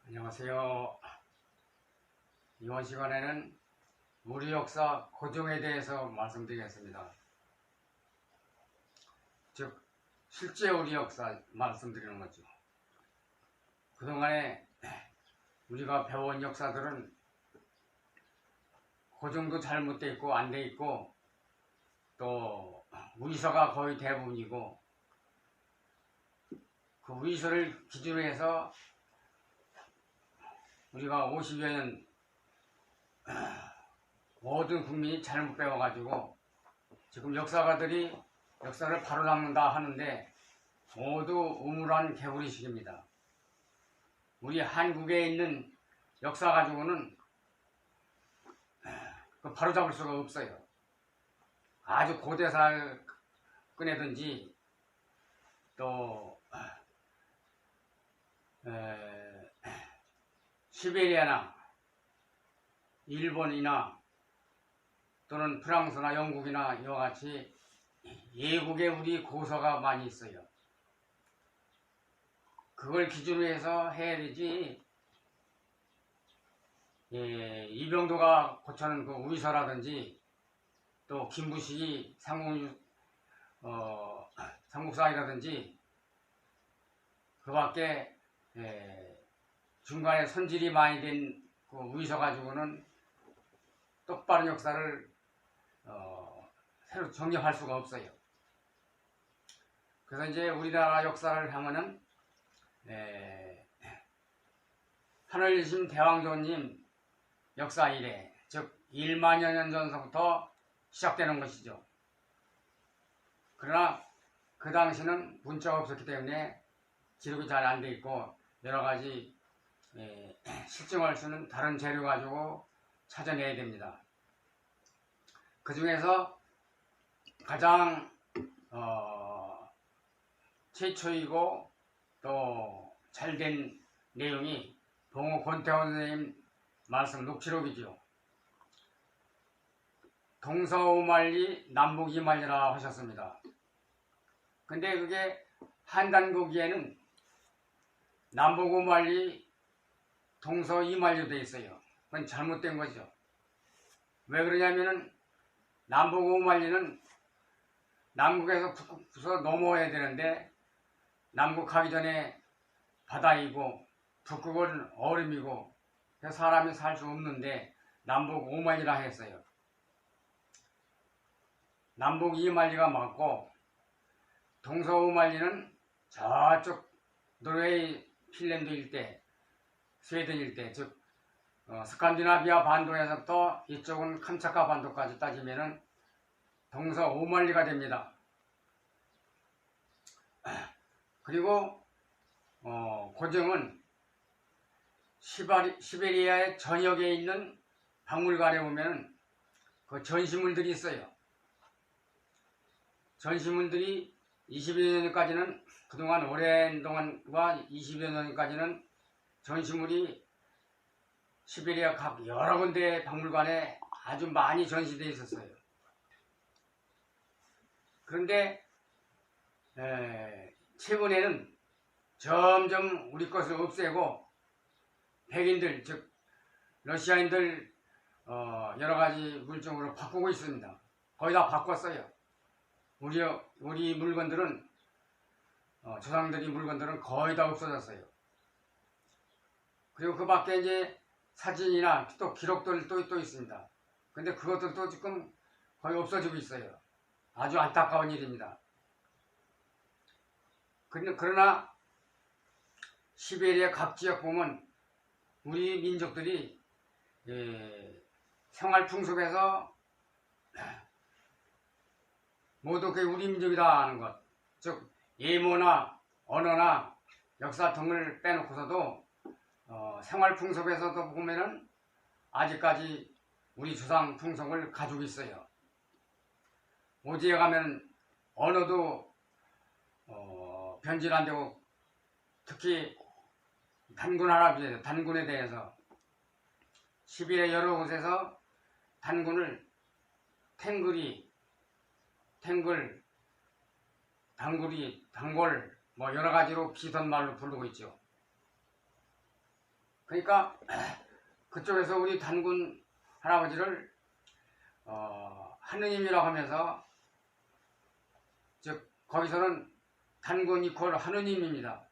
안녕하세요. 이번 시간에는 우리 역사 고종에 대해서 말씀드리겠습니다. 즉 실제 우리 역사 말씀드리는 거죠. 그동안에 우리가 배운 역사들은 고종도 잘못되어 있고 안 돼 있고 또 위서가 거의 대부분이고 그 위서를 기준으로 해서 우리가 50여 년 모든 국민이 잘못 배워가지고 지금 역사가들이 역사를 바로 잡는다 하는데 모두 우물한 개구리식입니다. 우리 한국에 있는 역사 가지고는 바로 잡을 수가 없어요. 아주 고대사를 꺼내든지 또 시베리아나 일본이나 또는 프랑스나 영국이나 이와 같이 예국에 우리 고서가 많이 있어요. 그걸 기준으로 해서 해야 되지. 이병도가 고쳐낸 그 우위서라든지 또 김부식이 삼국사이라든지 그 밖에 중간에 손질이 많이 된 그 우위서 가지고는 똑바른 역사를 새로 정립할 수가 없어요. 그래서 이제 우리나라 역사를 하면은 하늘이신 대왕조님 역사 이래, 즉 1만여 년 전서부터 시작되는 것이죠. 그러나 그 당시는 문자가 없었기 때문에 기록이 잘 안 돼 있고 여러 가지 실증할 수 있는 다른 재료 가지고 찾아내야 됩니다. 그 중에서 가장 최초이고 또 잘된 내용이 봉호 권태원 선생님 말씀 녹취록이죠. 동서오만리 남북이만리라 하셨습니다. 근데 그게 한단국기에는 남북오만리 동서이만리로 되어 있어요. 그건 잘못된 거죠. 왜 그러냐면은 남북오만리는 남국에서 북극에서 넘어야 되는데 남국 가기 전에 바다이고 북극은 얼음이고 사람이 살 수 없는데 남북 오만리라 했어요. 남북 이만리가 맞고 동서 오만리는 저쪽 노르웨이 핀란드 일대, 스웨덴 일대, 즉 스칸디나비아 반도에서부터 이쪽은 캄차카 반도까지 따지면은 동서 오만리가 됩니다. 그리고 고종은 시베리아의 전역에 있는 박물관에 보면 그 전시물들이 있어요. 전시물들이 20여 년까지는 그동안 오랜 동안과 20여 년까지는 전시물이 시베리아 각 여러 군데 박물관에 아주 많이 전시되어 있었어요. 그런데 최근에는 점점 우리 것을 없애고 백인들, 즉 러시아인들 여러 가지 물정으로 바꾸고 있습니다. 거의 다 바꿨어요. 우리 물건들은 조상들이 물건들은 거의 다 없어졌어요. 그리고 그 밖에 이제 사진이나 또 기록들 또 있습니다. 근데 그것들도 지금 거의 없어지고 있어요. 아주 안타까운 일입니다. 그러나 시베리아 각 지역 보면 우리 민족들이 생활 풍습에서 모두 그게 우리 민족이다 하는 것, 즉 예모나 언어나 역사 등을 빼놓고서도 생활 풍습에서도 보면은 아직까지 우리 조상 풍속을 가지고 있어요. 오지에 가면 언어도 변질 안 되고 특히 단군 할아버지, 단군에 대해서 시베리아 여러 곳에서 단군을 탱글, 당구리, 단골 뭐 여러 가지로 비슷한 말로 부르고 있죠. 그러니까 그쪽에서 우리 단군 할아버지를 하느님이라고 하면서, 즉 거기서는 단군 이퀄 하느님입니다.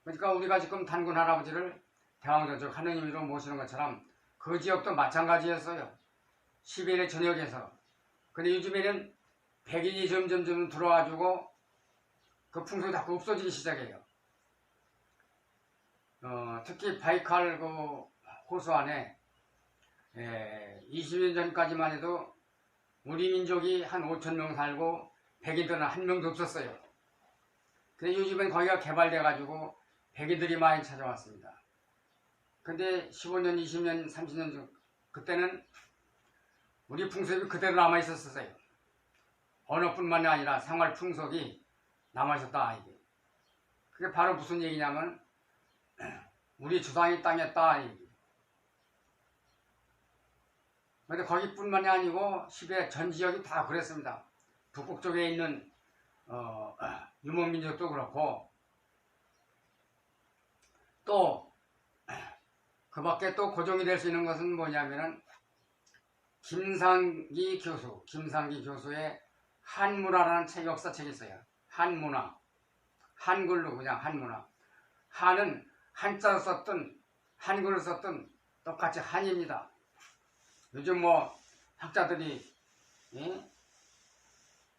그러니까 우리가 지금 단군 할아버지를 대왕정 즉 하느님으로 모시는 것처럼 그 지역도 마찬가지였어요. 시베리아 전역에서. 근데 요즘에는 백인이 점점 들어와주고 그 풍속이 자꾸 없어지기 시작해요. 특히 바이칼 그 호수 안에 20년 전까지만 해도 우리 민족이 한 5,000명 살고 백인들은 한 명도 없었어요. 근데 요즘엔 거기가 개발돼 가지고 백인들이 많이 찾아왔습니다. 근데 15년, 20년, 30년 전 그때는 우리 풍속이 그대로 남아 있었어요. 언어뿐만이 아니라 생활 풍속이 남아 있었다 이게. 그게 바로 무슨 얘기냐면 우리 조상이 땅이었다 이게. 근데 거기뿐만이 아니고 시베리아 전 지역이 다 그랬습니다. 북극 쪽에 있는 유목민족도 그렇고, 또 그 밖에 또 고정이 될 수 있는 것은 뭐냐면은 김상기 교수의 한문화라는 역사책이 있어요. 한문화, 한글로 그냥 한문화. 한은 한자로 썼든 한글로 썼든 똑같이 한입니다. 요즘 뭐 학자들이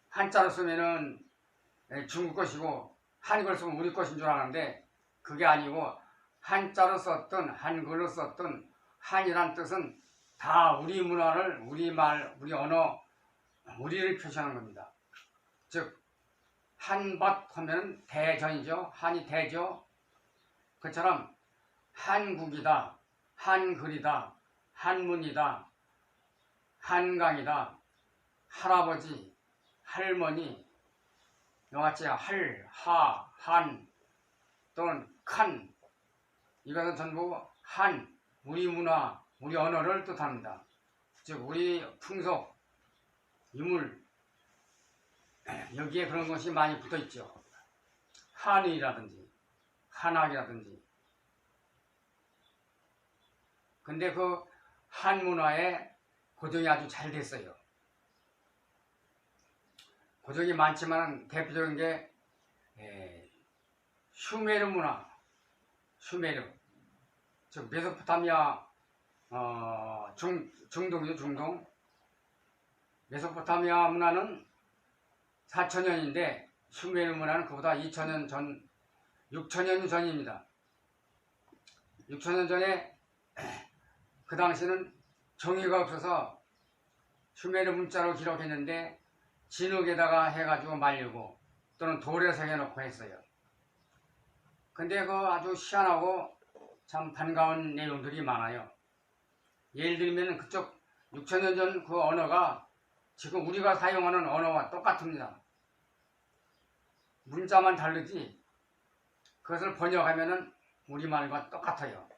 한자로 쓰면은 중국 것이고 한글 쓰면 우리 것인 줄 아는데 그게 아니고, 한자로 썼든 한글로 썼든 한이란 뜻은 다 우리 문화를, 우리 말, 우리 언어, 우리를 표시하는 겁니다. 즉 한밭 하면 대전이죠. 한이 대죠. 그처럼 한국이다, 한글이다, 한문이다, 한강이다, 할아버지, 할머니, 이같이 한 또는 칸, 이것은 전부 한, 우리 문화, 우리 언어를 뜻합니다. 즉 우리 풍속, 유물, 여기에 그런 것이 많이 붙어있죠. 한의라든지 한학이라든지. 근데 그 한문화에 고정이 아주 잘 됐어요. 고정이 많지만 대표적인 게 슈메르 문화, 슈메르, 즉 메소포타미아 중동이죠. 중동. 메소포타미아 문화는 4,000년인데 슈메르 문화는 그보다 2,000년 전, 6,000년 전입니다. 6,000년 전에 그 당시는 종이가 없어서 슈메르 문자로 기록했는데 진흙에다가 해가지고 말리고 또는 돌에 새겨놓고 했어요. 근데 그 아주 희한하고 참 반가운 내용들이 많아요. 예를 들면 그쪽 6,000년 전 그 언어가 지금 우리가 사용하는 언어와 똑같습니다. 문자만 다르지 그것을 번역하면은 우리말과 똑같아요.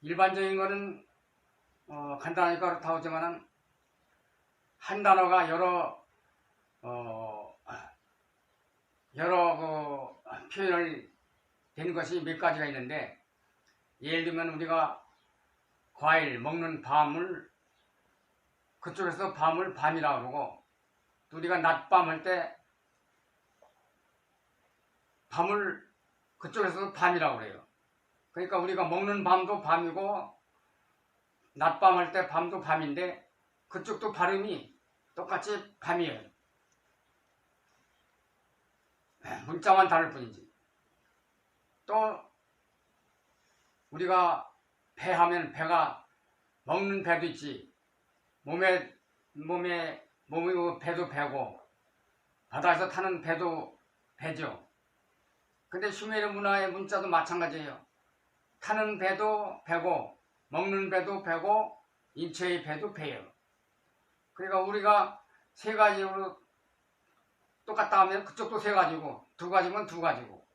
일반적인 거는 간단하니까 그렇다고 하지만은 한 단어가 여러 그 표현을 되는 것이 몇 가지가 있는데, 예를 들면 우리가 과일 먹는 밤을 그쪽에서 밤을 밤이라고 그러고, 또 우리가 낮밤 할 때 밤을 그쪽에서 밤이라고 그래요. 그러니까 우리가 먹는 밤도 밤이고 낮밤 할 때 밤도 밤인데 그쪽도 발음이 똑같이 밤이에요. 문자만 다를 뿐이지. 또 우리가 배 하면 배가 먹는 배도 있지. 몸이 배도 배고 바다에서 타는 배도 배죠. 근데 슈메르 문화의 문자도 마찬가지예요. 타는 배도 배고 먹는 배도 배고 인체의 배도 배예요. 그러니까 우리가 세 가지로 똑같다 하면 그쪽도 세 가지고 두 가지면 두 가지고,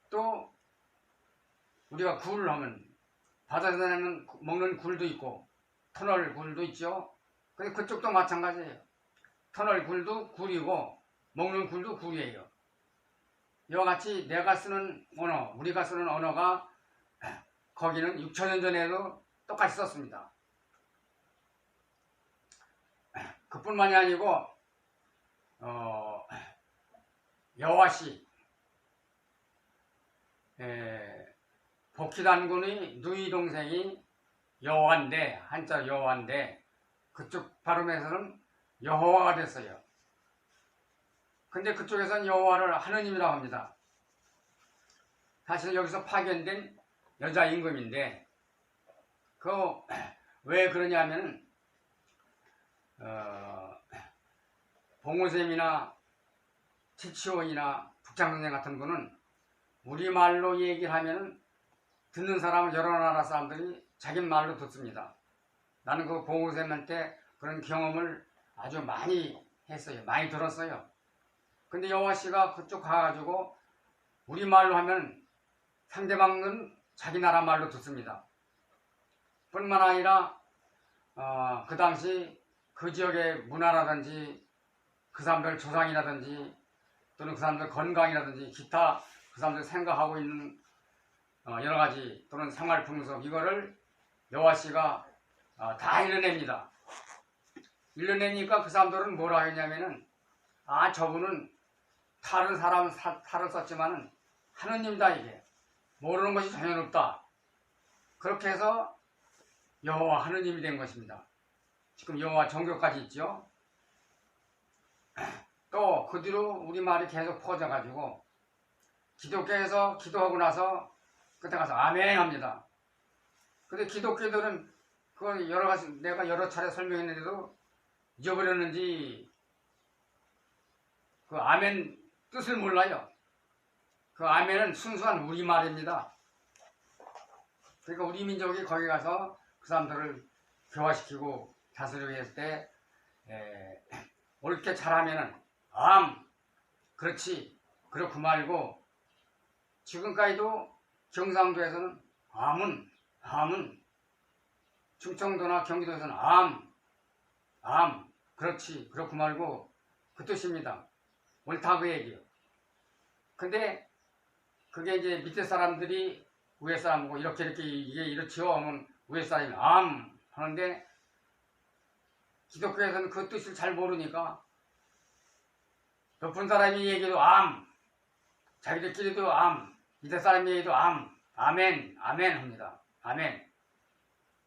또 우리가 굴을 하면 바다에서 먹는 굴도 있고 터널 굴도 있죠. 근데 그쪽도 마찬가지예요. 터널 굴도 굴이고 먹는 굴도 굴이에요. 이와 같이 내가 쓰는 언어, 우리가 쓰는 언어가 거기는 6천년 전에도 똑같이 썼습니다. 그뿐만이 아니고 여호와씨, 복희단군의 누이 동생이 여호와인데, 한자 여호와인데 그쪽 발음에서는 여호와가 됐어요. 근데 그쪽에서는 여호와를 하느님이라고 합니다. 사실 여기서 파견된 여자 임금인데 왜 그러냐면 봉우쌤이나 치치원이나 북창선생 같은 분은 우리말로 얘기를 하면 듣는 사람은 여러 나라 사람들이 자기 말로 듣습니다. 나는 그 봉우쌤한테 그런 경험을 아주 많이 했어요. 많이 들었어요. 근데 여호와씨가 그쪽 가가지고 우리말로 하면 상대방은 자기 나라 말로 듣습니다. 뿐만 아니라 그 당시 그 지역의 문화라든지 그 사람들 조상이라든지 또는 그 사람들 건강이라든지 기타 그 사람들 생각하고 있는 여러 가지 또는 생활 풍속 이거를 여호와씨가 다 일러냅니다. 일러내니까 그 사람들은 뭐라 했냐면은 저분은 다른 사람 탈을 썼지만은 하느님이다 이게 모르는 것이 전혀 없다. 그렇게 해서 여호와 하느님이 된 것입니다. 지금 여호와 종교까지 있죠. 또 그 뒤로 우리말이 계속 퍼져가지고 기독교에서 기도하고 나서 그때 가서 아멘 합니다. 근데 기독교들은 그 여러 가지 내가 여러 차례 설명했는데도 잊어버렸는지 그 아멘 뜻을 몰라요. 그 아멘은 순수한 우리말입니다. 그러니까 우리 민족이 거기 가서 그 사람들을 교화시키고 다스리고 했을 때 옳게 잘하면은 그렇지 그렇고 말고 지금까지도 경상도에서는 암은 충청도나 경기도에서는 그렇지 그렇고 말고 그 뜻입니다. 옳다 그 얘기예요. 근데 그게 이제 밑에 사람들이 위에 사람하고 이렇게 이게 이렇지요 하면 위에 사람이 하는데 기독교에서는 그 뜻을 잘 모르니까 높은 사람이 얘기해도 자기들끼리도 밑에 사람이 얘기해도 아멘 합니다. 아멘.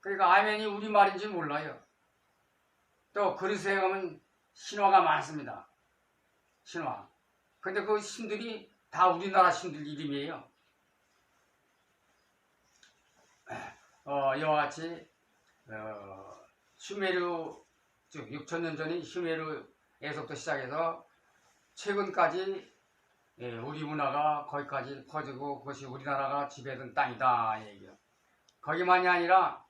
그러니까 아멘이 우리말인지 몰라요. 또 그리스에 가면 신화가 많습니다. 신화. 근데 그 신들이 다 우리나라 신들 이름이에요. 이와 같이 슈메르 즉 6천년 전인 슈메르에서부터 시작해서 최근까지 우리 문화가 거기까지 퍼지고 그것이 우리나라가 지배된 땅이다 얘기예요. 거기만이 아니라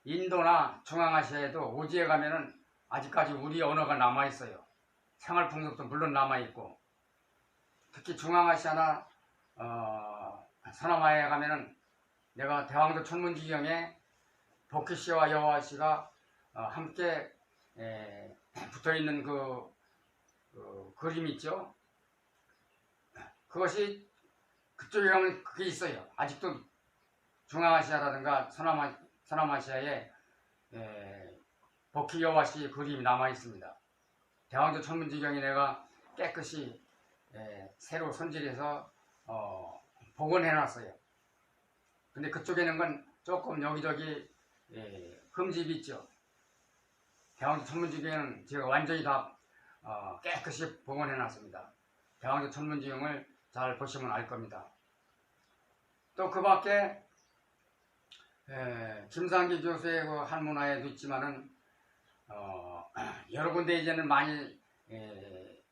인도나 중앙아시아에도 오지에 가면은 아직까지 우리 언어가 남아있어요. 생활 풍속도 물론 남아있고 특히 중앙아시아나 서남아에 가면은 내가 대왕조 천문지경에 복희씨와 여호와씨가 함께 붙어있는 그 그림 있죠. 그것이 그쪽에 가면 그게 있어요. 아직도 중앙아시아라든가 서남아시아에 복희 여호와씨 그림이 남아있습니다. 대왕조 천문지경에 내가 깨끗이 새로 손질해서 복원해놨어요. 근데 그쪽에 있는 건 조금 여기저기 흠집이 있죠. 대왕조 천문지경은 제가 완전히 다 깨끗이 복원해놨습니다. 대왕조 천문지경을 잘 보시면 알 겁니다. 또 그 밖에 김상기 교수의 그 한문화에도 있지만은 여러 군데 이제는 많이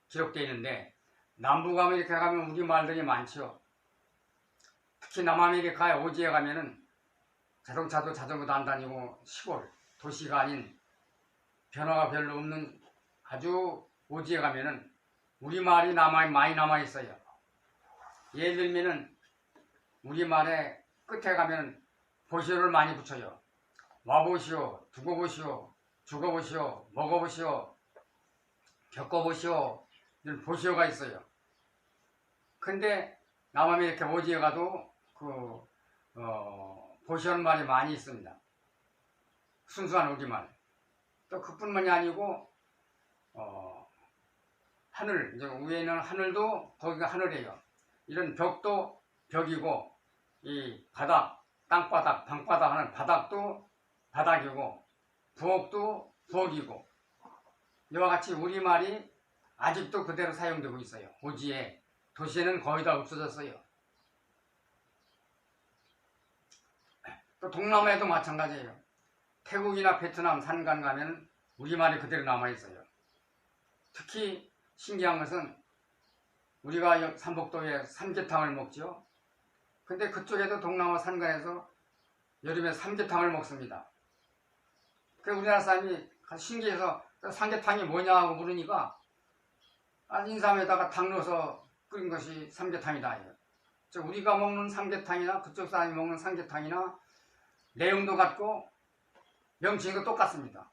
기록되어 있는데 남북 아메리카 가면 우리 말들이 많죠. 특히 남아메리카에 오지에 가면은 자동차도 자전거도 안 다니고 시골 도시가 아닌 변화가 별로 없는 아주 오지에 가면은 우리말이 많이 남아있어요. 예를 들면은 우리말에 끝에 가면 보시오를 많이 붙여요. 와보시오, 두고 보시오, 죽어보시오, 먹어보시오, 겪어보시오 이런 보시오가 있어요. 근데 남아메리카 오지에 가도 보시는 말이 많이 있습니다. 순수한 우리말. 또 그뿐만이 아니고 하늘, 이제 위에 있는 하늘도 거기가 하늘이에요. 이런 벽도 벽이고, 이 바닥, 땅바닥, 방바닥 하는 바닥도 바닥이고, 부엌도 부엌이고, 이와 같이 우리말이 아직도 그대로 사용되고 있어요. 오지에. 도시에는 거의 다 없어졌어요. 또 동남아에도 마찬가지예요. 태국이나 베트남 산간 가면 우리말이 그대로 남아있어요. 특히 신기한 것은 우리가 삼복도에 삼계탕을 먹죠. 근데 그쪽에도 동남아 산간에서 여름에 삼계탕을 먹습니다. 그 우리나라 사람이 신기해서 삼계탕이 뭐냐고 물으니까 인삼에다가 당 넣어서 끓인 것이 삼계탕이다. 즉 우리가 먹는 삼계탕이나 그쪽 사람이 먹는 삼계탕이나 내용도 같고 명칭도 똑같습니다.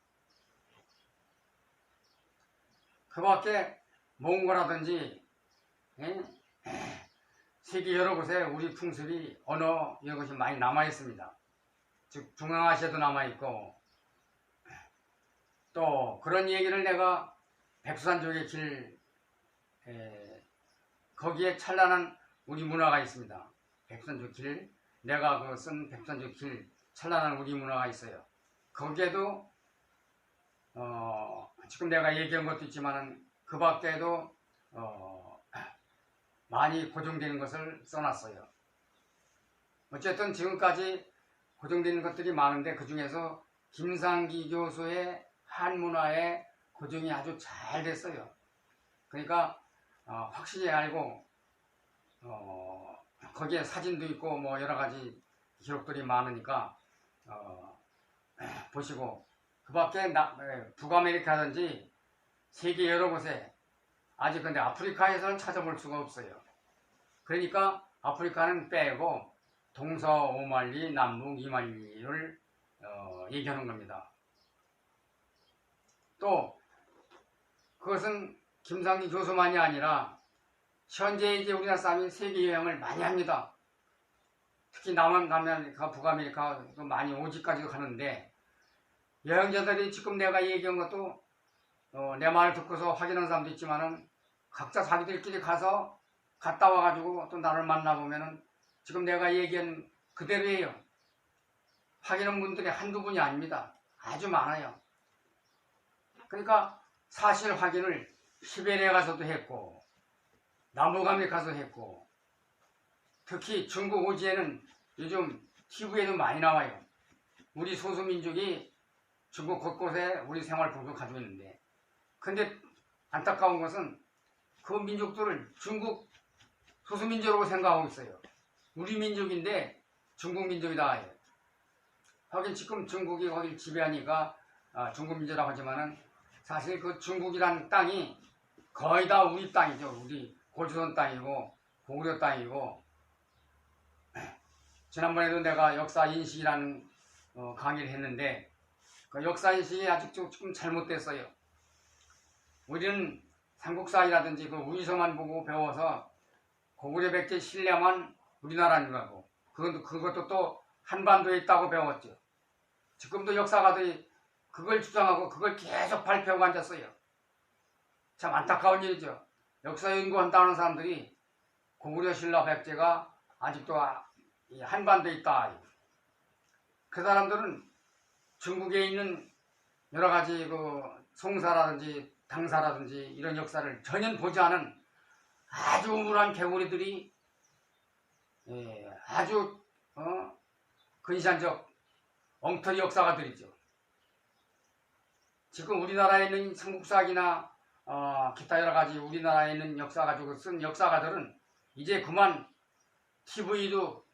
그 밖에 몽고라든지 세계 여러 곳에 우리 풍습이 언어 이런 것이 많이 남아있습니다. 즉 중앙아시아도 남아있고, 또 그런 얘기를 내가 백두산족의 길 거기에 찬란한 우리 문화가 있습니다. 백두산족 길, 내가 쓴 백두산족 길 찬란한 우리 문화가 있어요. 거기에도 지금 내가 얘기한 것도 있지만은 그 밖에도 많이 고정되는 것을 써놨어요. 어쨌든 지금까지 고정되는 것들이 많은데 그 중에서 김상기 교수의 한문화에 고정이 아주 잘 됐어요. 그러니까 확실히 알고 거기에 사진도 있고 뭐 여러 가지 기록들이 많으니까 보시고, 그 밖에 북아메리카든지 세계 여러 곳에 아직 근데 아프리카에서는 찾아볼 수가 없어요. 그러니까 아프리카는 빼고 동서오말리, 남북 이말리를 얘기하는 겁니다. 또 그것은 김상기 교수만이 아니라 현재 이제 우리나라 사람이 세계 여행을 많이 합니다. 특히 남아메리카, 북아메리카 많이 오지까지도 가는데, 여행자들이 지금 내가 얘기한 것도 내 말을 듣고서 확인한 사람도 있지만은 각자 자기들끼리 갔다 와가지고 또 나를 만나보면은 지금 내가 얘기한 그대로예요. 확인한 분들이 한두 분이 아닙니다. 아주 많아요. 그러니까 사실 확인을 시베리아 가서도 했고, 남북아메리카도 했고, 특히 중국 오지에는 요즘 TV에도 많이 나와요. 우리 소수민족이 중국 곳곳에 우리 생활풍俗가지고 있는데, 근데 안타까운 것은 그 민족들을 중국 소수민족으로 생각하고 있어요. 우리 민족인데 중국 민족이다. 하긴 지금 중국이 거기를 지배하니까 중국 민족이라고 하지만은 사실 그 중국이란 땅이 거의 다 우리 땅이죠. 우리 고조선 땅이고 고구려 땅이고, 지난번에도 내가 역사인식이라는 강의를 했는데 그 역사인식이 아직도 조금 잘못됐어요. 우리는 삼국사이라든지 그 우위서만 보고 배워서 고구려 백제 신라만 우리나라인 거고, 그것도 또 한반도에 있다고 배웠죠. 지금도 역사가들이 그걸 주장하고 그걸 계속 발표하고 앉았어요. 참 안타까운 일이죠. 역사 연구한다는 사람들이 고구려 신라 백제가 아직도 한반도에 있다. 그 사람들은 중국에 있는 여러 가지 그 송사라든지 당사라든지 이런 역사를 전혀 보지 않은 아주 우물한 개구리들이 아주 근시안적 엉터리 역사가들이죠. 지금 우리나라에 있는 삼국사기나 기타 여러 가지 우리나라에 있는 역사 가지고 쓴 역사가들은 이제 그만 TV도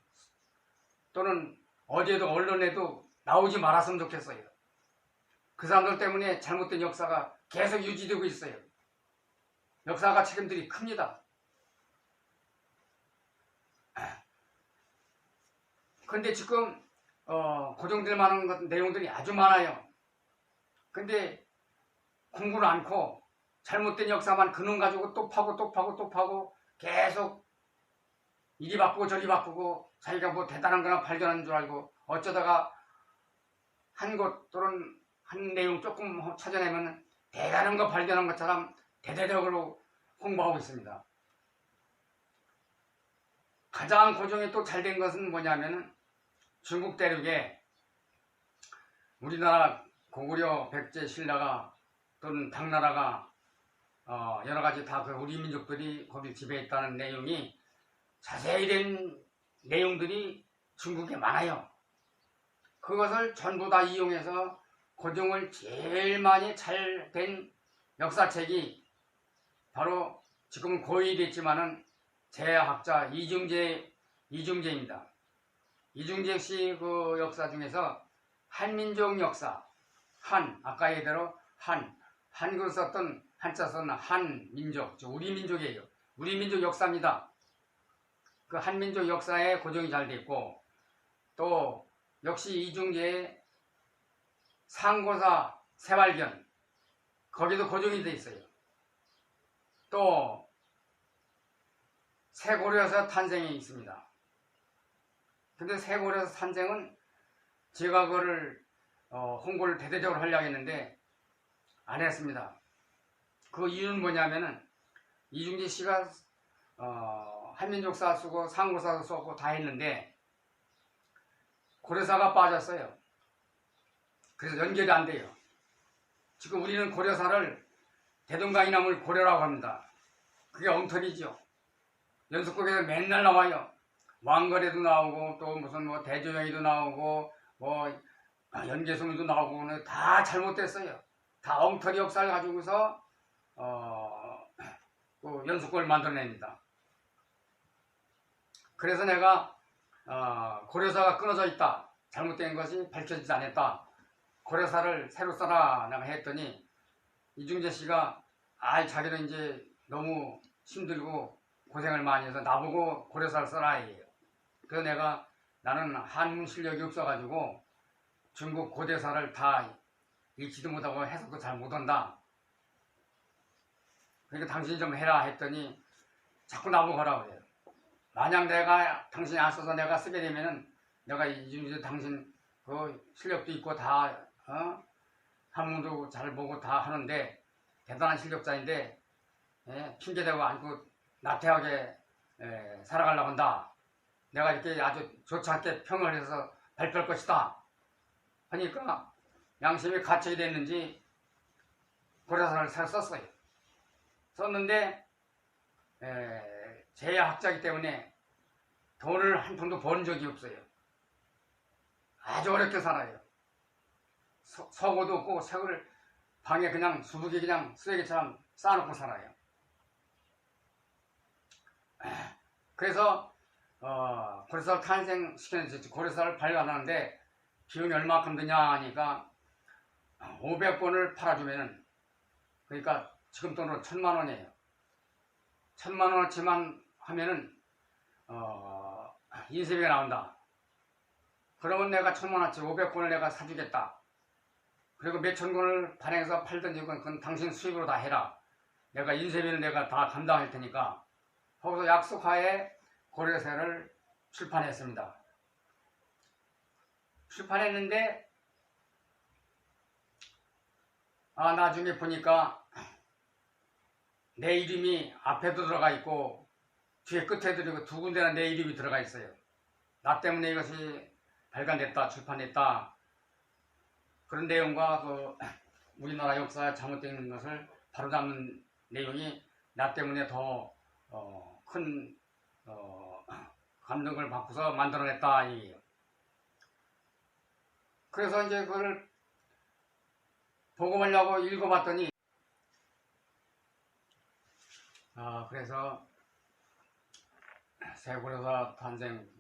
또는 어디에도 언론에도 나오지 말았으면 좋겠어요. 그 사람들 때문에 잘못된 역사가 계속 유지되고 있어요. 역사가 책임들이 큽니다. 근데 지금 고정될 만한 내용들이 아주 많아요. 근데 공부를 않고 잘못된 역사만 그놈 가지고 또 파고 계속 이리 바꾸고 저리 바꾸고 자기가 뭐 대단한 거나 발견한 줄 알고 어쩌다가 한 곳 또는 한 내용 조금 찾아내면 대단한 거 발견한 것처럼 대대적으로 홍보하고 있습니다. 가장 고종이 또 잘 된 것은 뭐냐면 중국 대륙에 우리나라 고구려 백제 신라가 또는 당나라가 여러 가지 다 그 우리 민족들이 거기 지배했다는 내용이 자세히 된 내용들이 중국에 많아요. 그것을 전부 다 이용해서 고종을 제일 많이 잘 된 역사책이 바로 지금은 고이 됐지만은 제학자 이중재입니다. 이중재 씨 그 역사 중에서 한민족 역사, 아까 얘기대로 한글 썼던 한자 썼던 한민족, 우리 민족이에요. 우리 민족 역사입니다. 그 한민족 역사에 고정이 잘 돼 있고, 또 역시 이중재의 상고사 새발견, 거기도 고정이 돼 있어요. 또 세고려에서 탄생이 있습니다. 근데 세고려에서 탄생은 제가 그거를 홍보를 대대적으로 하려고 했는데 안 했습니다. 그 이유는 뭐냐면은 이중재 씨가 한민족사 쓰고 상고사 쓰고 다 했는데 고려사가 빠졌어요. 그래서 연결이 안 돼요. 지금 우리는 고려사를 대동강이나물 고려라고 합니다. 그게 엉터리죠. 연속극에서 맨날 나와요. 왕거래도 나오고 또 무슨 뭐 대조영이도 나오고 뭐 연개소문도 나오고 다 잘못됐어요. 다 엉터리 역사를 가지고서 그 연속극을 만들어냅니다. 그래서 내가 고려사가 끊어져 있다. 잘못된 것이 밝혀지지 않았다. 고려사를 새로 써라 내가 했더니 이중재 씨가 자기는 이제 너무 힘들고 고생을 많이 해서 나보고 고려사를 써라 해요. 그래서 나는 한문 실력이 없어가지고 중국 고대사를 다 읽지도 못하고 해석도 잘 못한다. 그러니까 당신이 좀 해라 했더니 자꾸 나보고 하라고 그래요. 만약 당신이 안 써서 내가 쓰게 되면은 내가 이중재 당신 그 실력도 있고 다 한문도 잘 보고 다 하는데 대단한 실력자인데 핑계대고 안고 나태하게 살아가려고 한다. 내가 이렇게 아주 좋지 않게 평을 해서 발표할 것이다. 하니까 양심이 갇히게 됐는지 고려사를 잘 썼어요. 썼는데 제학자이기 때문에 돈을 한 푼도 번 적이 없어요. 아주 어렵게 살아요. 서고도 없고 색을 방에 그냥 수북이 그냥 쓰레기처럼 쌓아놓고 살아요. 그래서 고려사를 탄생시켰는지 고려사를 발견하는데 비용이 얼마큼 드냐 하니까 500권을 팔아주면은 그러니까 지금 돈으로 1000만 원이에요. 1000만 원어치만 하면은 인쇄비가 나온다. 그러면 내가 1000만 원어치 500권을 내가 사주겠다. 그리고 몇천 권을 발행해서 팔든지 그건 당신 수입으로 다 해라. 내가 인쇄비는 내가 다 감당할 테니까. 거기서 약속하에 고려사를 출판했습니다. 출판했는데 나중에 보니까 내 이름이 앞에도 들어가 있고 뒤에 끝에도 있고 두 군데나 내 이름이 들어가 있어요. 나 때문에 이것이 발간됐다, 출판됐다. 그런 내용과 그 우리나라 역사에 잘못된 것을 바로잡는 내용이 나 때문에 더 큰 감동을 받고서 만들어냈다 이게요. 그래서 이제 그걸 보고하려고 읽어봤더니 그래서 세고려사 탄생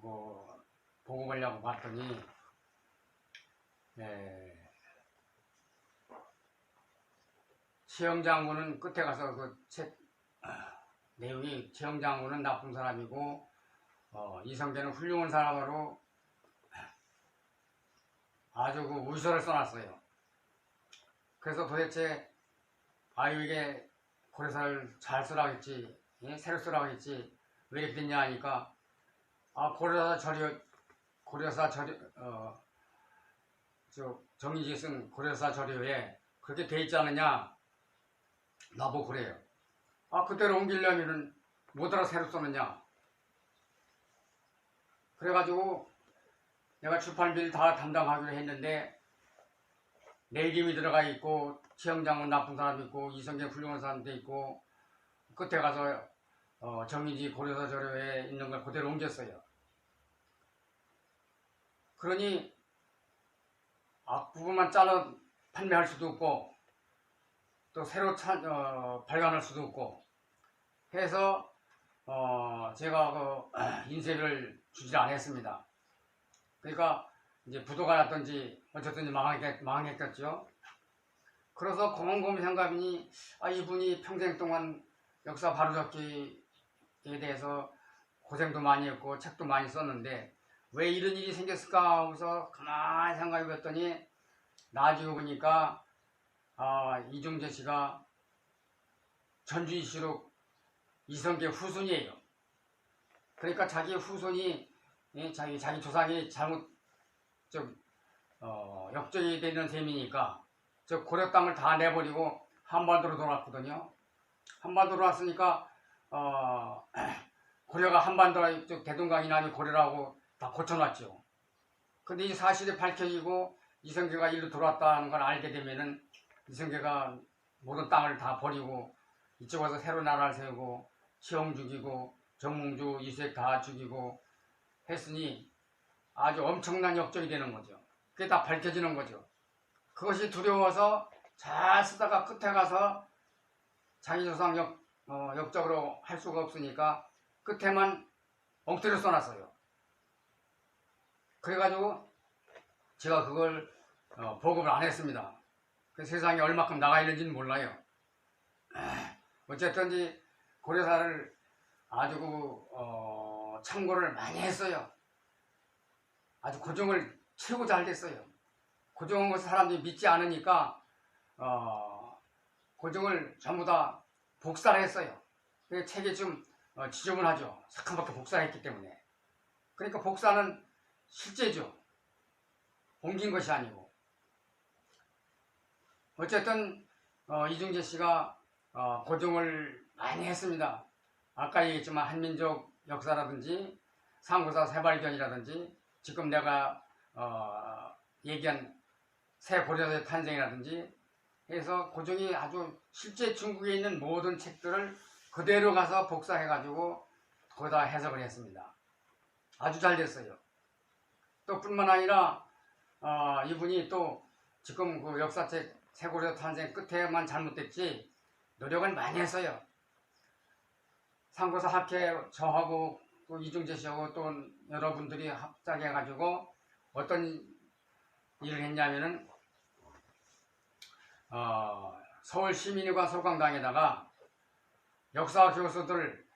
보고하려고 봤더니 최영장군은 끝에 가서 그 책 내용이 최영장군은 나쁜 사람이고 이성계는 훌륭한 사람으로 아주 그 우서를 써놨어요. 그래서 도대체 이게 고려사를 잘 쓰라고 했지 새로 쓰라고 했지 왜 이렇게 됐냐 하니까 고려사 저료, 정의지 쓴 고려사 저료에 그렇게 돼 있지 않느냐? 나보고 그래요. 그대로 옮기려면은 뭐더라 새로 써느냐? 그래가지고 내가 출판비를 다 담당하기로 했는데 내 이름이 들어가 있고 지영장은 나쁜 사람이 있고 이성계 훌륭한 사람도 있고 끝에 가서 정의지 고려사 저료에 있는 걸 그대로 옮겼어요. 그러니 앞부분만 잘라 판매할 수도 없고 또 새로 발간할 수도 없고 해서 제가 인쇄비를 주지 않았습니다. 그러니까 이제 부도가 났든지 어쨌든지 망했겠죠. 그래서 곰곰이 생각하니 이분이 평생 동안 역사 바로잡기에 대해서 고생도 많이 했고 책도 많이 썼는데 왜 이런 일이 생겼을까 하고서 가만히 생각해 봤더니 나중에 보니까 이중재 씨가 전주이시록 이성계 후손이에요. 그러니까 자기 후손이 자기 조상이 잘못 역적이 되는 셈이니까 저 고려 땅을 다 내버리고 한반도로 돌아왔거든요. 한반도로 왔으니까 고려가 한반도가 대동강이 아니 고려라고 다 고쳐놨죠. 근데 이 사실이 밝혀지고 이성계가 일로 들어왔다는 걸 알게 되면은 이성계가 모든 땅을 다 버리고 이쪽 와서 새로 나라를 세우고 시험 죽이고 정몽주 이색 다 죽이고 했으니 아주 엄청난 역적이 되는 거죠. 그게 다 밝혀지는 거죠. 그것이 두려워서 잘 쓰다가 끝에 가서 자기 조상 역적으로 할 수가 없으니까 끝에만 엉터리로 써놨어요. 그래가지고 제가 그걸 보급을 안 했습니다. 그 세상에 얼마큼 나가 있는지는 몰라요. 어쨌든지 고려사를 아주 참고를 많이 했어요. 아주 고정을 최고 잘 됐어요. 고정한 것을 사람들이 믿지 않으니까 고정을 전부 다 복사를 했어요. 그 책이 좀 지저분하죠. 사칸밖에 복사를 했기 때문에. 그러니까 복사는 실제죠. 옮긴 것이 아니고. 어쨌든 이중재 씨가 고정을 많이 했습니다. 아까 얘기했지만 한민족 역사라든지 상고사 새발견이라든지 지금 내가 얘기한 새 고려사의 탄생이라든지 해서 고종이 아주 실제 중국에 있는 모든 책들을 그대로 가서 복사해가지고 거기다 해석을 했습니다. 아주 잘 됐어요. 또 뿐만 아니라 이분이 또 지금 그 역사책 새고려 탄생 끝에만 잘못됐지 노력을 많이 했어요. 상고사 학회 저하고 또 이중재 씨하고 또 여러분들이 합작해가지고 어떤 일을 했냐면은 서울 시민회관 소강당에다가 역사 교수들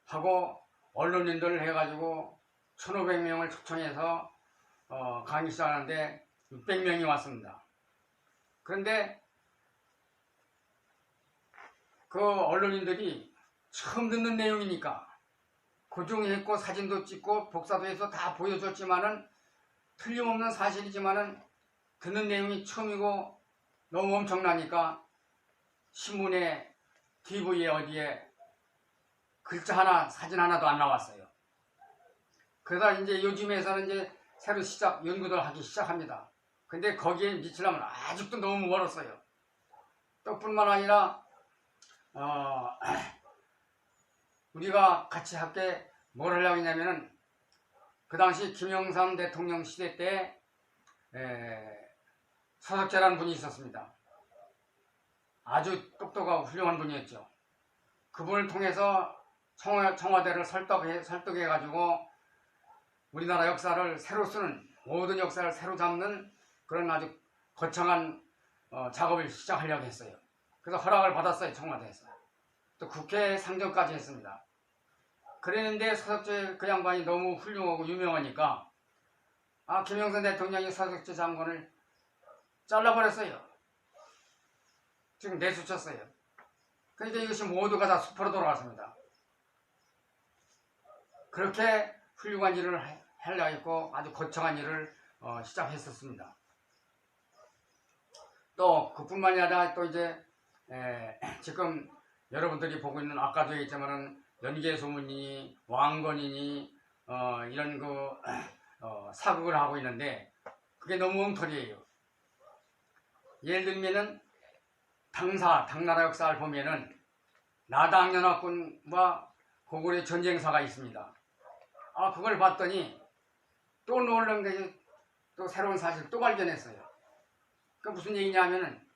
하고 언론인들을 해가지고 1,500명을 초청해서 강의 시작하는데 600명이 왔습니다. 그런데 그 언론인들이 처음 듣는 내용이니까 고정했고 사진도 찍고 복사도 해서 다 보여줬지만은 틀림없는 사실이지만은 듣는 내용이 처음이고 너무 엄청나니까 신문에 TV에 어디에 글자 하나 사진 하나도 안 나왔어요. 그러다 이제 요즘에서는 이제 새로 연구를 하기 시작합니다. 근데 거기에 미치려면 아직도 너무 멀었어요. 또 뿐만 아니라 우리가 같이 함께 뭘 하려고 했냐면은 그 당시 김영삼 대통령 시대 때 서석재라는 분이 있었습니다. 아주 똑똑하고 훌륭한 분이었죠. 그분을 통해서 청와대를 설득해가지고 우리나라 역사를 새로 쓰는 모든 역사를 새로 잡는 그런 아주 거창한 작업을 시작하려고 했어요. 그래서 허락을 받았어요. 청와대에서. 또 국회 상정까지 했습니다. 그랬는데 서석재 그 양반이 너무 훌륭하고 유명하니까 김영삼 대통령이 서석재 장관을 잘라버렸어요. 지금 내수쳤어요. 그러니까 이것이 모두가 다 수포로 돌아갔습니다. 그렇게 훌륭한 일을 하려 했고 아주 거창한 일을 시작했었습니다. 또 그뿐만이 아니라 또 이제 지금 여러분들이 보고 있는 아까도 얘기했지만은 연개소문이니 왕건이니 이런 그 사극을 하고 있는데 그게 너무 엉터리예요. 예를 들면은 당나라 역사를 보면은 나당연합군과 고구려의 전쟁사가 있습니다. 그걸 봤더니 또 놀란 게 또 새로운 사실 또 발견했어요. 그 무슨 얘기냐면은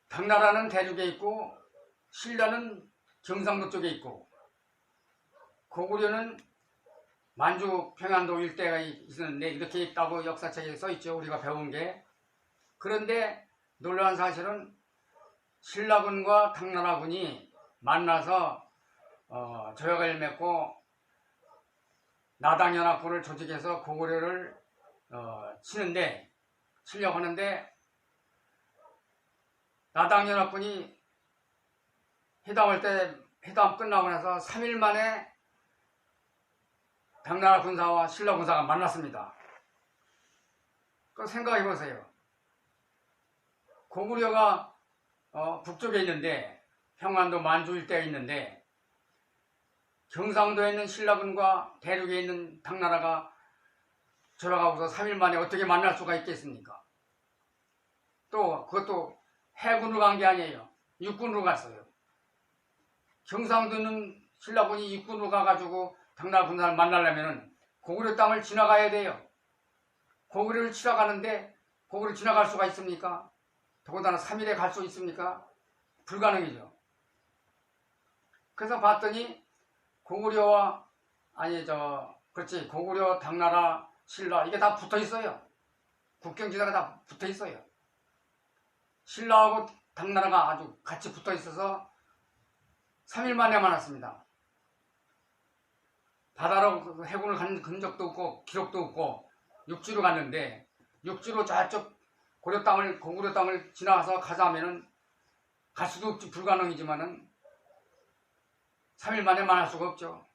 당나라는 대륙에 있고 신라는 경상도 쪽에 있고 고구려는 만주 평안도 일대가 있었는데 이렇게 있다고 역사책에 써있죠. 우리가 배운 게. 그런데 놀라운 사실은 신라군과 당나라군이 만나서 조약을 맺고 나당연합군을 조직해서 고구려를 치려고 하는데 나당연합군이 회담 끝나고 나서 3일 만에 당나라 군사와 신라 군사가 만났습니다. 그 생각해 보세요. 고구려가 북쪽에 있는데 평안도 만주 일대에 있는데 경상도에 있는 신라군과 대륙에 있는 당나라가 돌아가고서 3일 만에 어떻게 만날 수가 있겠습니까? 또 그것도 해군으로 간 게 아니에요. 육군으로 갔어요. 경상도에 있는 신라군이 육군으로 가가지고 당나라 군사를 만나려면 고구려 땅을 지나가야 돼요. 고구려를 지나가는데 고구려 지나갈 수가 있습니까? 더군다나 3일에 갈 수 있습니까? 불가능이죠. 그래서 봤더니 고구려, 당나라, 신라 이게 다 붙어 있어요. 국경지대가 다 붙어 있어요. 신라하고 당나라가 아주 같이 붙어 있어서 3일 만에 만났습니다. 바다로 해군을 간 적도 없고 기록도 없고 육지로 갔는데 육지로 저쪽 고구려 땅을 지나가서 가자 하면은 갈 수도 없지 불가능이지만은 3일 만에 만날 수가 없죠.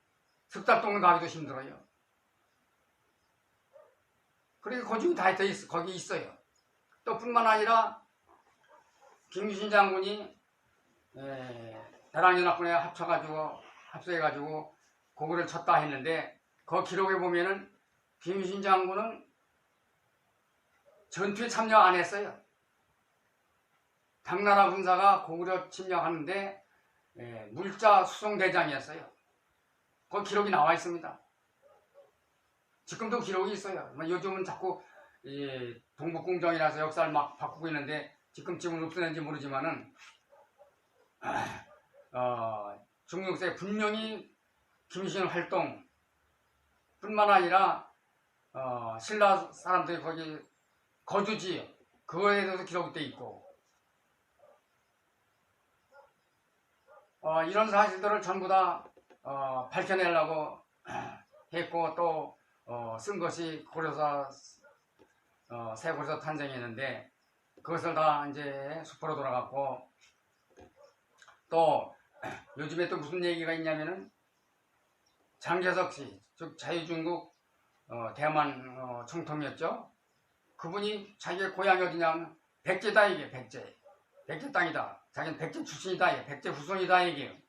석 달 동안 가기도 힘들어요. 그러니까 거기 있어요. 또 뿐만 아니라 김유신 장군이 나당연합군에 합세해가지고 고구려를 쳤다 했는데 그 기록에 보면은 김유신 장군은 전투에 참여 안 했어요. 당나라 군사가 고구려 침략하는데 물자 수송대장이었어요. 그 기록이 나와 있습니다. 지금도 기록이 있어요. 요즘은 자꾸 동북공정이라서 역사를 막 바꾸고 있는데 지금은 없어졌는지 모르지만은 중국에 분명히 김유신 활동 뿐만 아니라 신라 사람들이 거기 거주지 그거에 대해서 기록이 돼 있고 이런 사실들을 전부 다 밝혀내려고 했고 또 쓴 것이 새 고려사 탄생했는데 그것을 다 이제 수포로 돌아갔고 또 요즘에 또 무슨 얘기가 있냐면은 장개석 씨, 즉 자유중국 대만 총통이었죠. 그분이 자기의 고향이 어디냐면 백제다 이게 백제 땅이다. 자기는 백제 출신이다 이게 백제 후손이다 이게.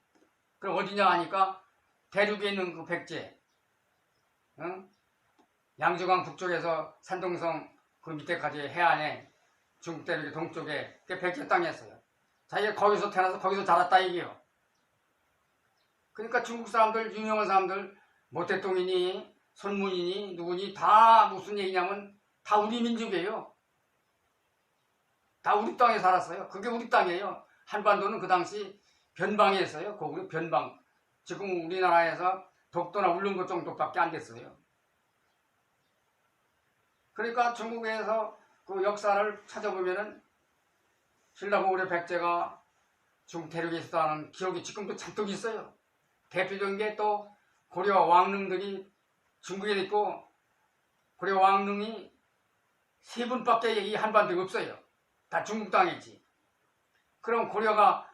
그럼 어디냐 하니까 대륙에 있는 그 백제, 양주강 북쪽에서 산동성 그 밑에까지 해안에 중국 대륙의 동쪽에 그게 백제 땅이었어요. 자기가 거기서 태어나서 거기서 자랐다 이게요. 그러니까 중국 사람들, 유명한 사람들, 모태똥이니 손문이니 누구니 다 무슨 얘기냐면 다 우리 민족이에요. 다 우리 땅에 살았어요. 그게 우리 땅이에요. 한반도는 그 당시 변방이었어요. 고구려 변방. 지금 우리나라에서 독도나 울릉도 정도밖에 안 됐어요. 그러니까 중국에서 그 역사를 찾아보면은 신라 고구려 백제가 중국 대륙에 있었다는 기록이 지금도 잔뜩 있어요. 대표적인 게 또 고려 왕릉들이 중국에 있고 고려 왕릉이 3분밖에 이 한반도에 없어요. 다 중국 땅이지. 그럼 고려가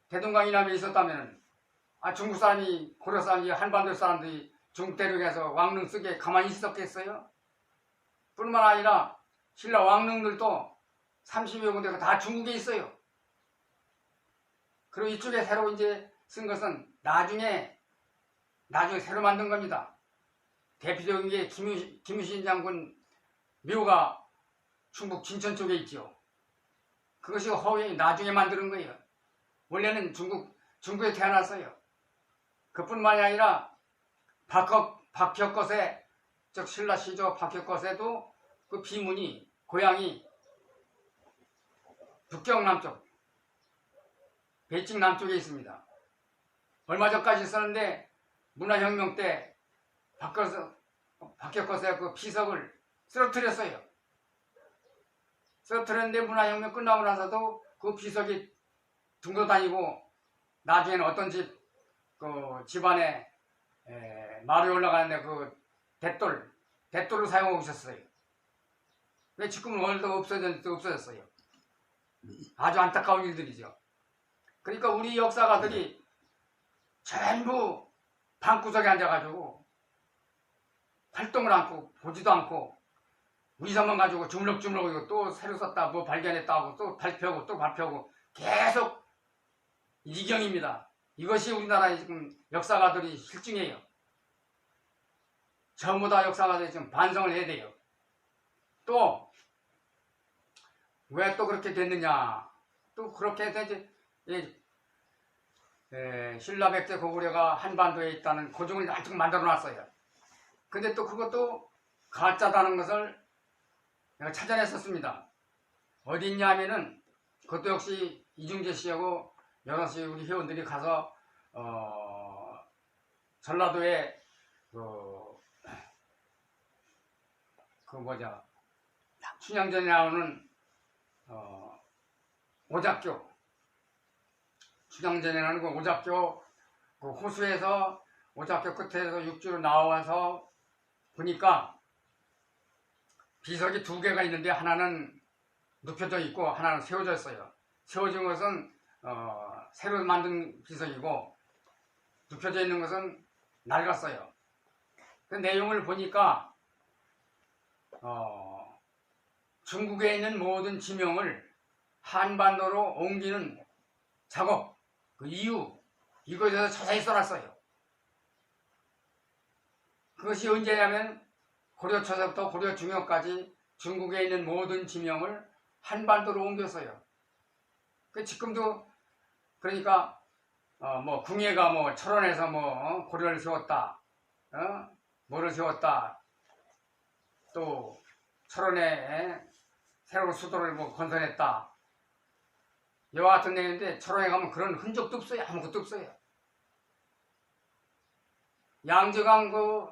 대동강 이남에 있었다면 중국 사람이, 고려 사람이, 한반도 사람들이 중국 대륙에서 왕릉 쓰게 가만히 있었겠어요? 뿐만 아니라 신라 왕릉들도 30여 군데가 다 중국에 있어요. 그리고 이쪽에 새로 이제 쓴 것은 나중에 새로 만든 겁니다. 대표적인 게 김유신 장군 묘가 중국 진천 쪽에 있죠. 그것이 허위 나중에 만드는 거예요. 원래는 중국에 태어났어요. 그뿐만이 아니라 박혁것의, 즉 신라 시조 박혁것에도 그 비문이 고향이 북경 남쪽, 베이징 남쪽에 있습니다. 얼마 전까지 있었는데 문화혁명 때 박혁것의 그 비석을 쓰러뜨렸어요. 쓰러뜨렸는데 문화혁명 끝나고 나서도 그 비석이 둥겨 다니고 나중에는 어떤 집안에 마루에 올라가는데 그 댓돌을 사용하고 있었어요. 왜 지금은 오늘도 없어졌어요. 아주 안타까운 일들이죠. 그러니까 우리 역사가들이 전부 방구석에 앉아가지고 활동을 않고 보지도 않고 위선만 가지고 주물럭주물럭 또 새로 썼다, 뭐 발견했다 하고 또 발표하고 계속 이경입니다. 이것이 우리나라의 지금 역사가들이 실증이에요. 전부 다 역사가들이 지금 반성을 해야 돼요. 또 왜 또 그렇게 됐느냐? 또 그렇게 해서 신라 백제 고구려가 한반도에 있다는 고증을 아직 만들어 놨어요. 근데 또 그것도 가짜다는 것을 내가 찾아냈었습니다. 어디 있냐 하면은 그것도 역시 이중재 씨하고 여럿이 우리 회원들이 가서 전라도에 춘향전에 나오는 오작교, 춘향전에 나오는 그 오작교 그 호수에서 오작교 끝에서 육지로 나와서 보니까 비석이 두 개가 있는데 하나는 눕혀져 있고 하나는 세워져 있어요. 세워진 것은 새로 만든 비석이고 눕혀져 있는 것은 낡았어요. 그 내용을 보니까 중국에 있는 모든 지명을 한반도로 옮기는 작업, 그 이유, 이거에 대해서 자세히 써놨어요. 그것이 언제냐면 고려 초서부터 고려 중엽까지 중국에 있는 모든 지명을 한반도로 옮겼어요. 그 지금도 그러니까 뭐 궁예가 뭐 철원에서 뭐 고려를 세웠다, 뭐를 세웠다, 또 철원에 새로운 수도를 뭐 건설했다. 이와 같은 내용인데 철원에 가면 그런 흔적도 없어요. 아무것도 없어요. 양저강 그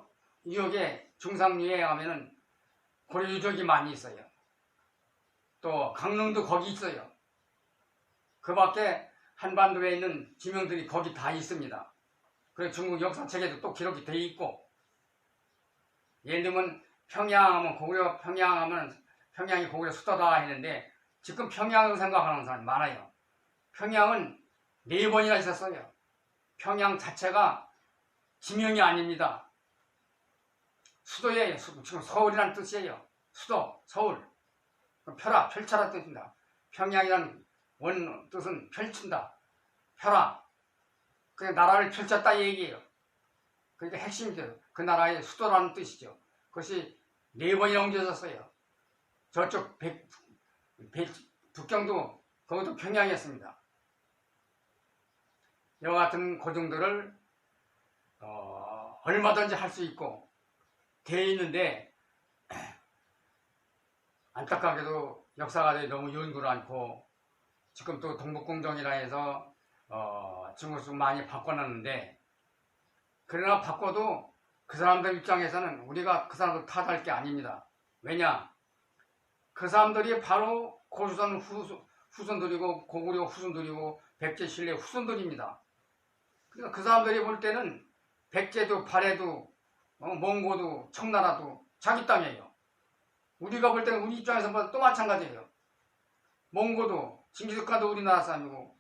유역에 중상류에 가면은 고려 유적이 많이 있어요. 또 강릉도 거기 있어요. 그 밖에 한반도에 있는 지명들이 거기 다 있습니다. 그리고 중국 역사책에도 또 기록이 돼 있고, 예를 들면 평양하면 고구려, 평양하면 평양이 고구려 수도다 했는데 지금 평양을 생각하는 사람이 많아요. 평양은 4번이나 있었어요. 평양 자체가 지명이 아닙니다. 수도예요. 지금 서울이라는 뜻이에요. 수도, 서울. 펼쳐라 뜻입니다. 평양이라는 원 뜻은 펼친다. 펴라. 그냥 나라를 펼쳤다 이 얘기예요. 그러니까 핵심이죠. 그 나라의 수도라는 뜻이죠. 그것이 4번이나 옮겨졌어요. 저쪽 북경도 그것도 평양이었습니다. 이와 같은 고증들을 얼마든지 할 수 있고 돼 있는데 안타깝게도 역사가들이 너무 연구를 않고 지금 또 동북공정이라 해서 중국을 좀 많이 바꿔놨는데, 그러나 바꿔도 그 사람들 입장에서는 우리가 그 사람들 탓할 게 아닙니다. 왜냐? 그 사람들이 바로 고조선 후손들이고 고구려 후손들이고 백제 신라 후손들입니다. 그러니까 그 사람들이 볼 때는 백제도 발해도 몽고도 청나라도 자기 땅이에요. 우리가 볼 때는 우리 입장에서 또 마찬가지예요. 몽고도 징기스칸도 우리나라 사람이고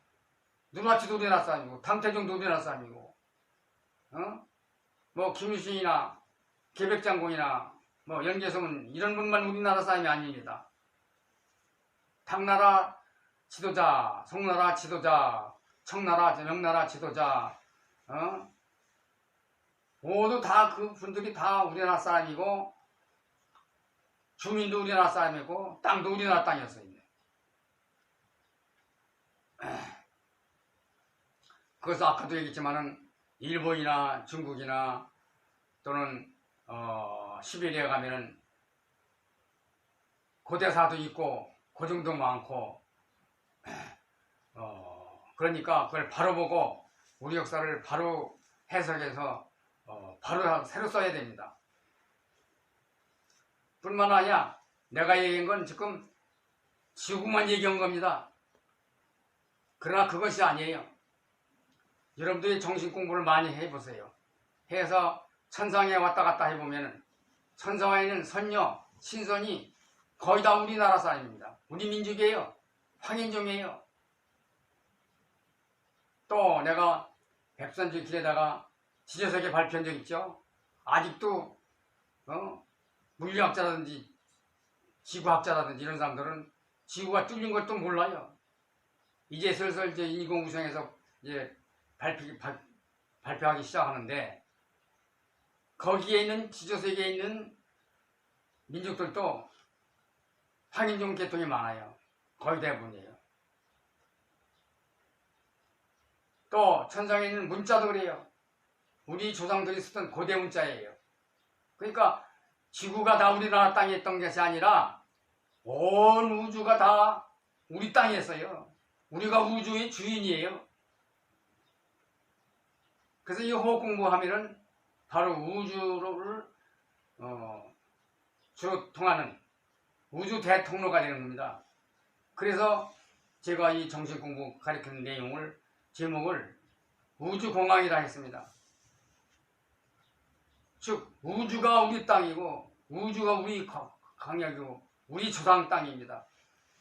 누르하치도 우리나라 사람이고 당태종도 우리나라 사람이고 뭐 김유신이나 계백장군이나 뭐 연개성은 이런 분만 우리나라 사람이 아닙니다. 당나라 지도자, 송나라 지도자, 청나라, 명나라 지도자, 모두 다 그 분들이 다 우리나라 사람이고, 주민도 우리나라 사람이고, 땅도 우리나라 땅이었어요. 그래서 아까도 얘기했지만은 일본이나 중국이나 또는 시베리아 가면은 고대사도 있고 고증도 많고 그러니까 그걸 바로 보고 우리 역사를 바로 해석해서 바로 새로 써야 됩니다. 뿐만 아니라 내가 얘기한 건 지금 지구만 얘기한 겁니다. 그러나 그것이 아니에요. 여러분들이 정신 공부를 많이 해보세요. 해서 천상에 왔다 갔다 해보면 천상에 있는 선녀, 신선이 거의 다 우리나라 사람입니다. 우리 민족이에요. 황인종이에요. 또 내가 백선지 길에다가 지저석에 발표한 적 있죠. 아직도 물리학자라든지 지구학자라든지 이런 사람들은 지구가 뚫린 것도 몰라요. 이제 슬슬 이제 인공위성에서 이제 발표하기 시작하는데 거기에 있는 지저세계에 있는 민족들도 황인종 계통이 많아요. 거의 대부분이에요. 또 천상에 있는 문자도 그래요. 우리 조상들이 쓰던 고대 문자예요. 그러니까 지구가 다 우리나라 땅에 있던 것이 아니라 온 우주가 다 우리 땅이었어요. 우리가 우주의 주인이에요. 그래서 이 호흡 공부하면은 바로 우주를 주로 통하는 우주 대통로가 되는 겁니다. 그래서 제가 이 정신공부 가르치는 내용을 제목을 우주공항이라 했습니다. 즉 우주가 우리 땅이고 우주가 우리 강역이고 우리 조상 땅입니다.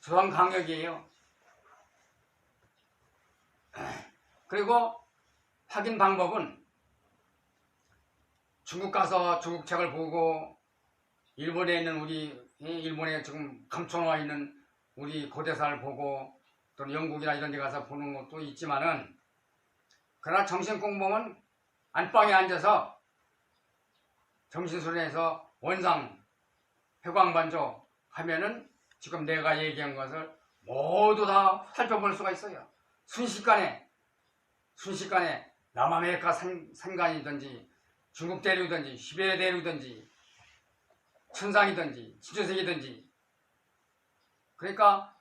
조상 강역이에요. 그리고 확인 방법은 중국 가서 중국 책을 보고 일본에 있는 일본에 지금 감춰놓아 있는 우리 고대사를 보고 또는 영국이나 이런 데 가서 보는 것도 있지만은 그러나 정신공부는 안방에 앉아서 정신수련에서 원상 회광반조 하면은 지금 내가 얘기한 것을 모두 다 살펴볼 수가 있어요. 순식간에 남아메리카 산간이든지 중국 대륙이든지 시베리아 대륙이든지 천상이든지 지저세계든지 그러니까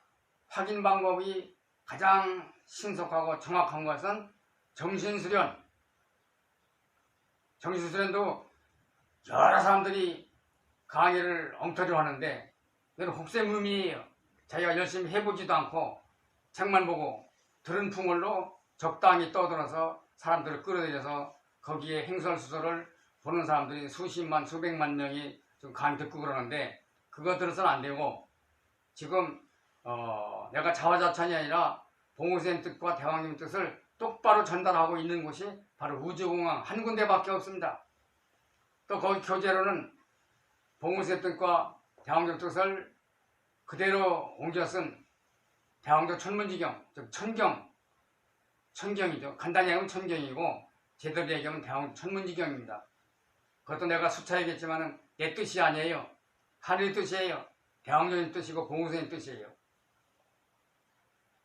확인 방법이 가장 신속하고 정확한 것은 정신수련. 정신수련도 여러 사람들이 강의를 엉터리로 하는데 이건 혹세무민이에요. 자기가 열심히 해보지도 않고 책만 보고 들은 풍월로 적당히 떠들어서 사람들을 끌어들여서 거기에 행설수설을 보는 사람들이 수십만 수백만 명이 지금 강의 듣고 그러는데 그거 들어서는 안 되고 지금 내가 자화자찬이 아니라 봉우쌤 뜻과 대왕님 뜻을 똑바로 전달하고 있는 곳이 바로 우주공항 한 군데밖에 없습니다. 또 거기 교재로는 봉우쌤 뜻과 대왕님 뜻을 그대로 옮겨 쓴 대왕조 천문지경, 즉 천경이죠. 간단히 얘기하면 천경이고 제대로 얘기하면 대왕조 천문지경입니다. 그것도 내가 수차 얘기했지만 내 뜻이 아니에요. 하늘의 뜻이에요. 대왕조의 뜻이고 봉우쌤의 뜻이에요.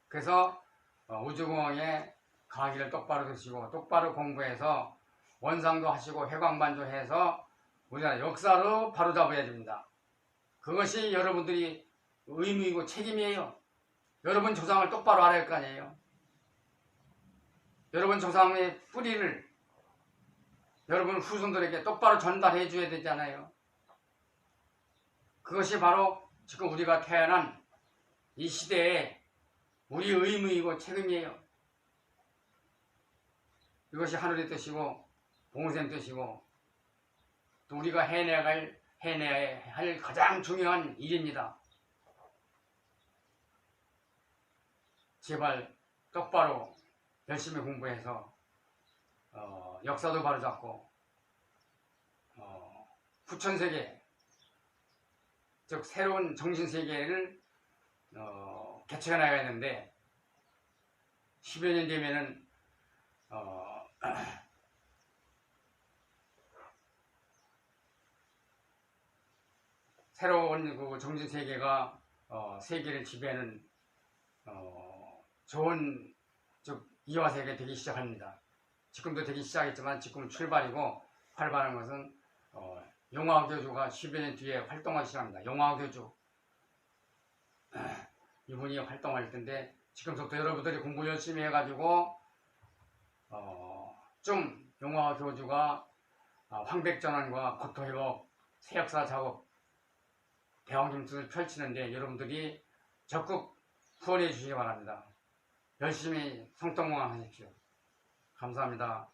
그래서 우주공항에 강의를 똑바로 드시고 똑바로 공부해서 원상도 하시고 회광반조해서 우리나라 역사로 바로잡아야 됩니다. 그것이 여러분들이 의무이고 책임이에요. 여러분 조상을 똑바로 알아야 할 거 아니에요. 여러분 조상의 뿌리를 여러분 후손들에게 똑바로 전달해 줘야 되잖아요. 그것이 바로 지금 우리가 태어난 이 시대에 우리 의무이고 책임이에요. 이것이 하늘의 뜻이고 봉우쌤 뜻이고 또 우리가 해내야 할 가장 중요한 일입니다. 제발 똑바로 열심히 공부해서 역사도 바로잡고 후천세계, 즉 새로운 정신세계를 개척해 나가야 하는데 10여 년 되면은 새로운 그 정신세계가 세계를 지배하는 좋은 즉 이화세계가 되기 시작합니다. 지금도 되기 시작했지만 지금은 출발이고 활발한 것은 용화교주가 10여 년 뒤에 활동하기 시작합니다. 용화교주 이분이 활동할 텐데 지금부터 여러분들이 공부 열심히 해가지고 좀 용화교주가 황백전환과 국토회복, 새역사 작업, 대왕김수를 펼치는데 여러분들이 적극 후원해 주시기 바랍니다. 열심히 성통공헌 하십시오. 감사합니다.